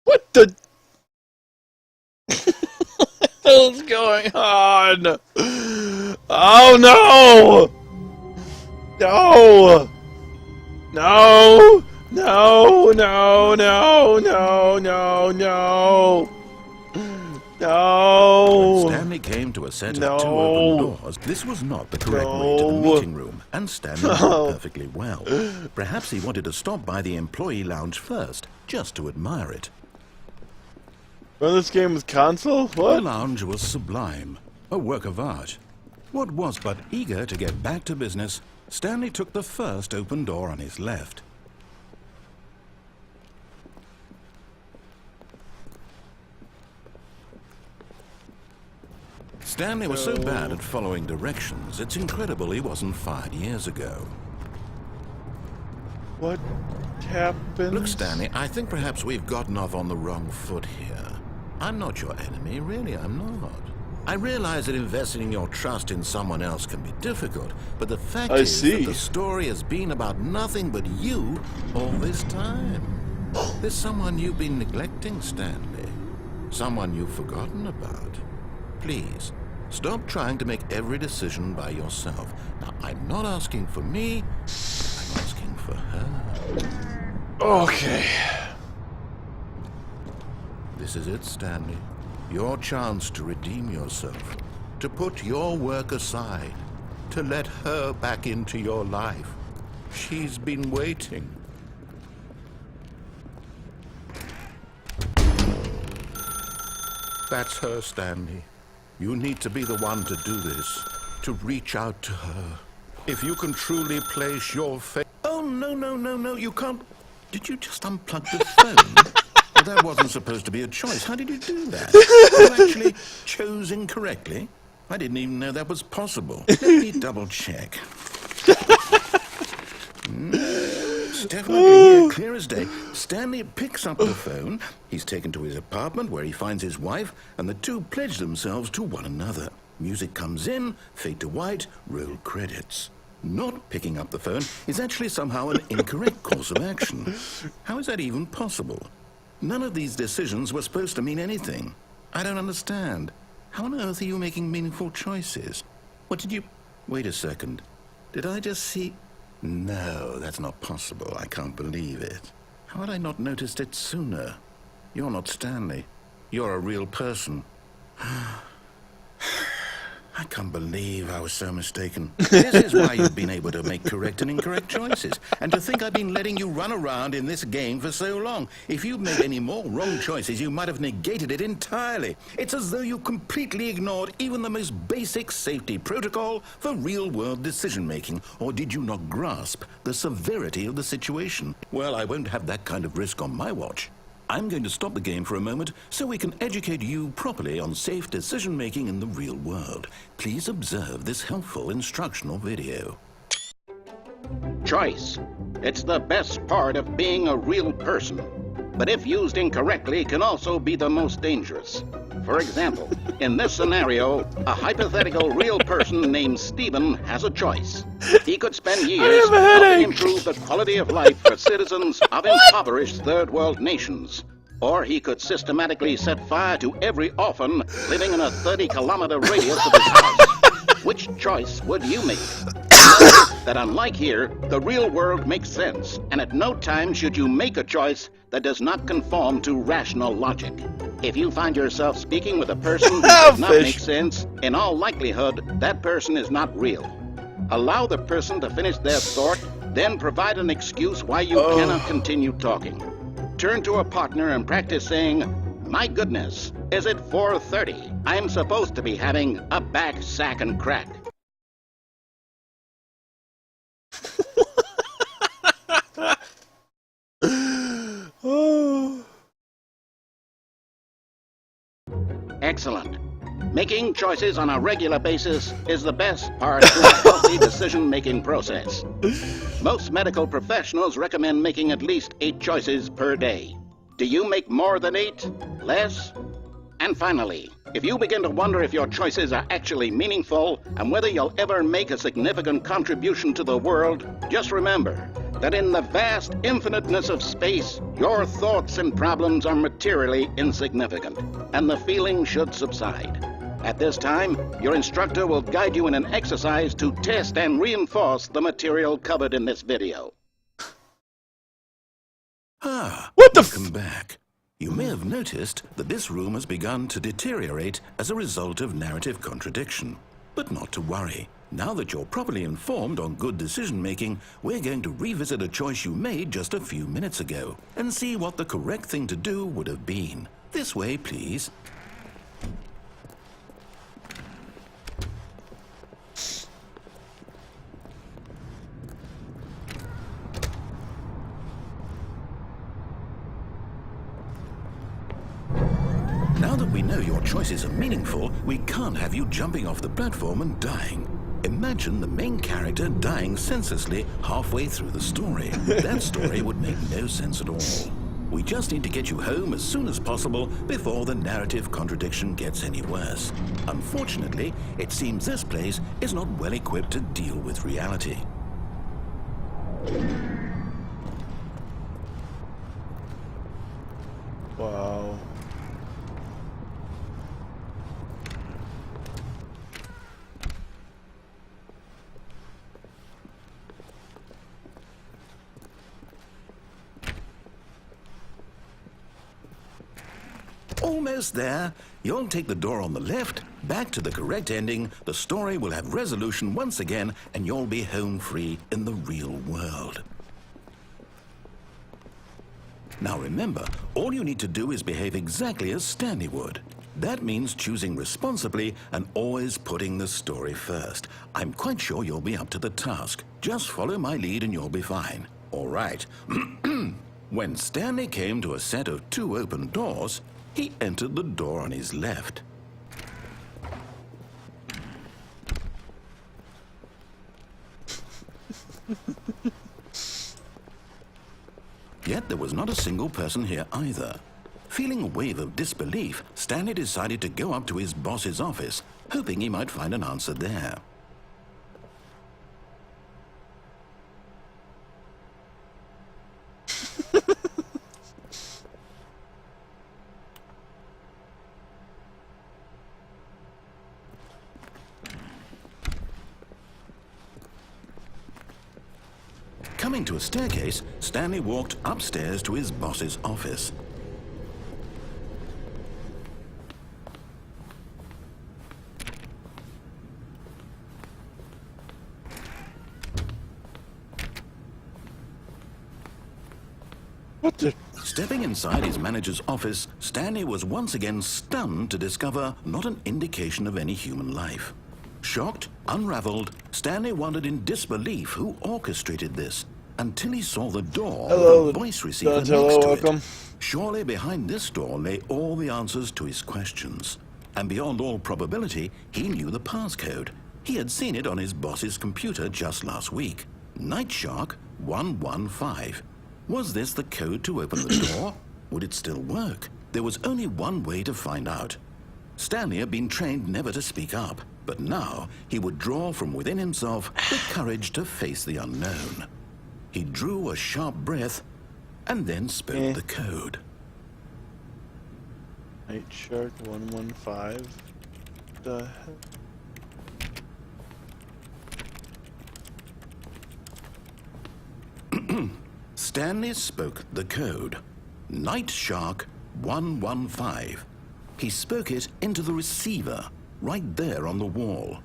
What the hell's going on? Oh no! No! No! No! No! No! No! No! No! No! When Stanley came to a set of two open doors, this was not the correct way to the meeting room, and Stanley knew perfectly well. Perhaps he wanted to stop by the employee lounge first, just to admire it. Run this game with console? What? The lounge was sublime, a work of art. What was but eager to get back to business, Stanley took the first open door on his left. Stanley was so bad at following directions, it's incredible he wasn't fired years ago. What happened? Look, Stanley, I think perhaps we've gotten off on the wrong foot here. I'm not your enemy, really, I'm not. I realize that investing in your trust in someone else can be difficult, but the fact is that the story has been about nothing but you all this time. There's someone you've been neglecting, Stanley. Someone you've forgotten about. Please, stop trying to make every decision by yourself. Now, I'm not asking for me, I'm asking for her. Okay. This is it, Stanley. Your chance to redeem yourself, to put your work aside, to let her back into your life. She's been waiting. That's her, Stanley. You need to be the one to do this, to reach out to her. If you can truly place your faith... Oh, no, you can't... Did you just unplug the phone? Well, that wasn't supposed to be a choice. How did you do that? You actually chose incorrectly? I didn't even know that was possible. Let me double check. It's definitely here, clear as day. Stanley picks up the phone. He's taken to his apartment where he finds his wife, and the two pledge themselves to one another. Music comes in, fade to white, roll credits. Not picking up the phone is actually somehow an incorrect course of action. How is that even possible? None of these decisions were supposed to mean anything. I don't understand. How on earth are you making meaningful choices? What did you... Wait a second. Did I just see... No, that's not possible. I can't believe it. How had I not noticed it sooner? You're not Stanley. You're a real person. I can't believe I was so mistaken. This is why you've been able to make correct and incorrect choices. And to think I've been letting you run around in this game for so long. If you'd made any more wrong choices, you might have negated it entirely. It's as though you completely ignored even the most basic safety protocol for real-world decision-making. Or did you not grasp the severity of the situation? Well, I won't have that kind of risk on my watch. I'm going to stop the game for a moment so we can educate you properly on safe decision-making in the real world. Please observe this helpful instructional video. Choice. It's the best part of being a real person. But if used incorrectly, can also be the most dangerous. For example, in this scenario, a hypothetical real person named Stephen has a choice. He could spend years helping improve the quality of life for citizens of impoverished third world nations. Or he could systematically set fire to every orphan living in a 30-kilometer radius of his house. Which choice would you make? That unlike here, the real world makes sense, and at no time should you make a choice that does not conform to rational logic. If you find yourself speaking with a person who does not make sense, in all likelihood, that person is not real. Allow the person to finish their thought, then provide an excuse why you cannot continue talking. Turn to a partner and practice saying, "My goodness, is it 4:30? I'm supposed to be having a back, sack, and crack." Excellent. Making choices on a regular basis is the best part of a healthy decision-making process. Most medical professionals recommend making at least 8 choices per day. Do you make more than 8? Less? And finally, if you begin to wonder if your choices are actually meaningful and whether you'll ever make a significant contribution to the world, just remember, that in the vast infiniteness of space, your thoughts and problems are materially insignificant, and the feeling should subside. At this time, your instructor will guide you in an exercise to test and reinforce the material covered in this video. What the Welcome back. You may have noticed that this room has begun to deteriorate as a result of narrative contradiction. But not to worry. Now that you're properly informed on good decision-making, we're going to revisit a choice you made just a few minutes ago and see what the correct thing to do would have been. This way, please. Now that we know your choices are meaningful, we can't have you jumping off the platform and dying. Imagine the main character dying senselessly halfway through the story. That story would make no sense at all. We just need to get you home as soon as possible before the narrative contradiction gets any worse. Unfortunately, it seems this place is not well equipped to deal with reality. Wow. Almost there. You'll take the door on the left, back to the correct ending, the story will have resolution once again, and you'll be home free in the real world. Now remember, all you need to do is behave exactly as Stanley would. That means choosing responsibly and always putting the story first. I'm quite sure you'll be up to the task. Just follow my lead and you'll be fine. All right. When Stanley came to a set of 2 open doors, he entered the door on his left. Yet there was not a single person here either. Feeling a wave of disbelief, Stanley decided to go up to his boss's office, hoping he might find an answer there. Coming to a staircase, Stanley walked upstairs to his boss's office. What the? Stepping inside his manager's office, Stanley was once again stunned to discover not an indication of any human life. Shocked, unraveled, Stanley wondered in disbelief who orchestrated this, until he saw the door Hello, with a voice receiver next hello, to welcome. it. Surely behind this door lay all the answers to his questions. And beyond all probability, he knew the passcode. He had seen it on his boss's computer just last week. Night Shark 115. Was this the code to open the door? Would it still work? There was only one way to find out. Stanley had been trained never to speak up, but now he would draw from within himself the courage to face the unknown. He drew a sharp breath and then spoke the code. Night Shark 115. The hell? Stanley spoke the code. Night Shark 115. He spoke it into the receiver, right there on the wall.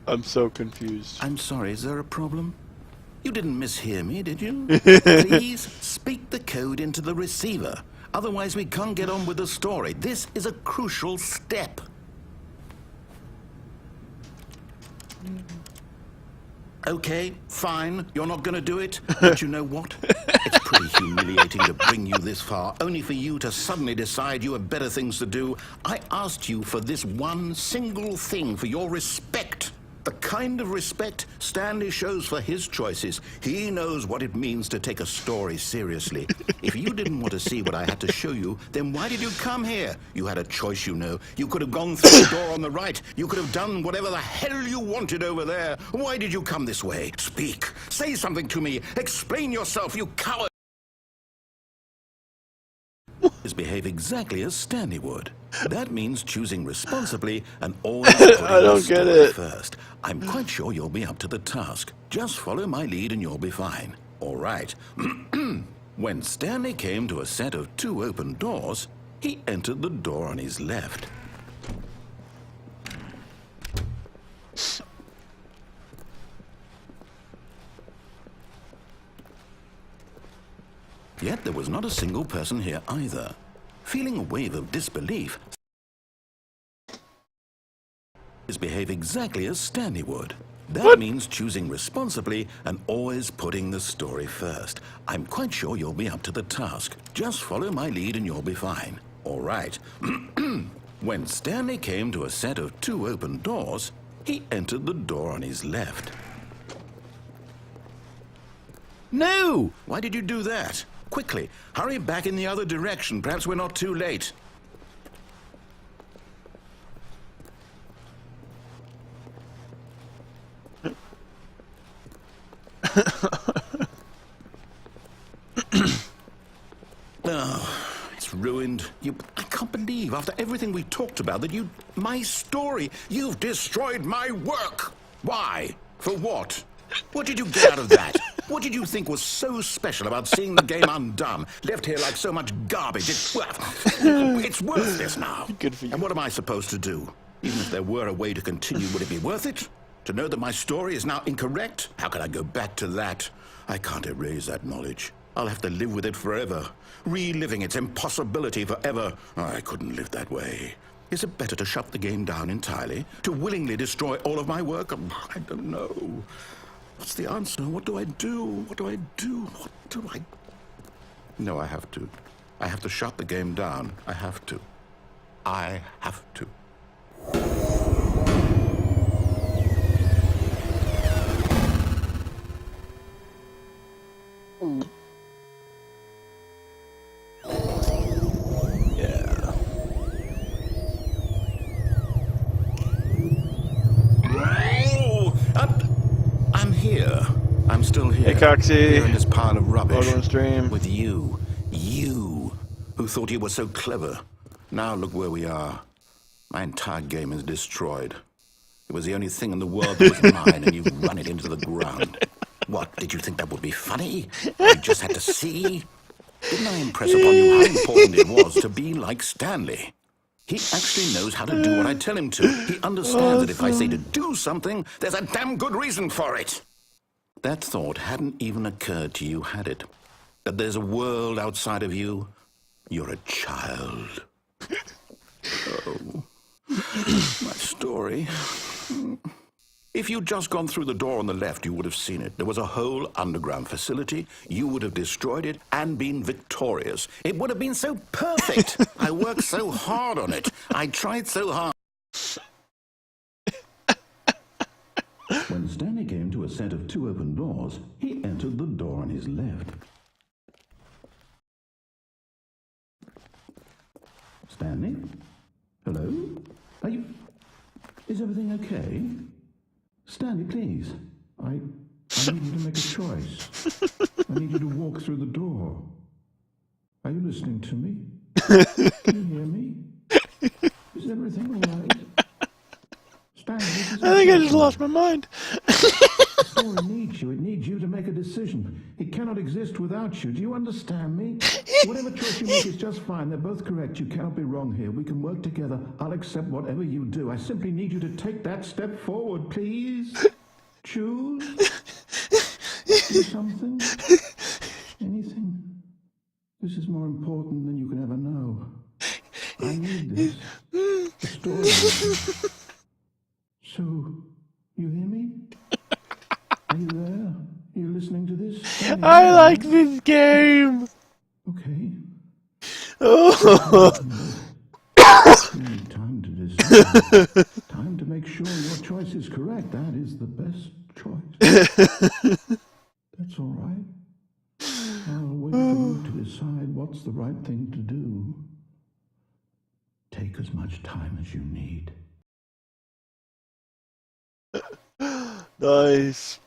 I'm so confused. I'm sorry, is there a problem? You didn't mishear me, did you? Please speak the code into the receiver. Otherwise, we can't get on with the story. This is a crucial step. Okay, fine, you're not going to do it, but you know what? It's pretty humiliating to bring you this far, only for you to suddenly decide you have better things to do. I asked you for this one single thing, for your respect. The kind of respect Stanley shows for his choices. He knows what it means to take a story seriously. If you didn't want to see what I had to show you, then why did you come here? You had a choice, you know. You could have gone through the door on the right. You could have done whatever the hell you wanted over there. Why did you come this way? Speak. Say something to me. Explain yourself, you coward. Behave exactly as Stanley would. That means choosing responsibly and always putting I don't the get story it. first. I'm quite sure you'll be up to the task. Just follow my lead and you'll be fine. All right. When Stanley came to a set of 2 open doors, he entered the door on his left. Yet there was not a single person here either. Feeling a wave of disbelief, behave exactly as Stanley would. That means choosing responsibly and always putting the story first. I'm quite sure you'll be up to the task. Just follow my lead and you'll be fine. All right. When Stanley came to a set of 2 open doors, he entered the door on his left. No! Why did you do that? Quickly, hurry back in the other direction. Perhaps we're not too late. Oh, it's ruined. I can't believe, after everything we talked about, that my story, you've destroyed my work. Why? For what? What did you get out of that? What did you think was so special about seeing the game undone, left here like so much garbage? It's worthless now. Good for you. And what am I supposed to do? Even if there were a way to continue, would it be worth it? To know that my story is now incorrect? How can I go back to that? I can't erase that knowledge. I'll have to live with it forever, reliving its impossibility forever. I couldn't live that way. Is it better to shut the game down entirely? To willingly destroy all of my work? I don't know. What's the answer? What do I do? What do I do? What do I... No, I have to. I have to shut the game down. I have to. I have to. Yeah. I'm here. I'm still here. Hey, Coxie. Here in this pile of rubbish. Welcome to stream. With you. You, who thought you were so clever. Now look where we are. My entire game is destroyed. It was the only thing in the world that was mine, and you've run it into the ground. What, did you think that would be funny? You just had to see? Didn't I impress upon you how important it was to be like Stanley? He actually knows how to do what I tell him to. He understands that if I say to do something, there's a damn good reason for it. That thought hadn't even occurred to you, had it? That there's a world outside of you? You're a child. Oh, my story. If you'd just gone through the door on the left, you would have seen it. There was a whole underground facility. You would have destroyed it and been victorious. It would have been so perfect. I worked so hard on it. I tried so hard. When Stanley came to a set of 2 open doors, he entered the door on his left. Stanley? Hello? Are you... Is everything okay? Stanley, please. I need you to make a choice. I need you to walk through the door. Are you listening to me? Can you hear me? Is everything all right? Stanley, I think I just lost my mind. The story needs you. It needs you to make a decision. It cannot exist without you. Do you understand me? Whatever choice you make is just fine. They're both correct. You cannot be wrong here. We can work together. I'll accept whatever you do. I simply need you to take that step forward, please. Choose. Do something. Anything. This is more important than you can ever know. I need this. The story. So, you hear me? Are you there? Are you listening to this? I like this game. Okay. Oh. You need time to decide. Time to make sure your choice is correct. That is the best choice. That's all right. I'll wait for you to decide what's the right thing to do. Take as much time as you need. Nice.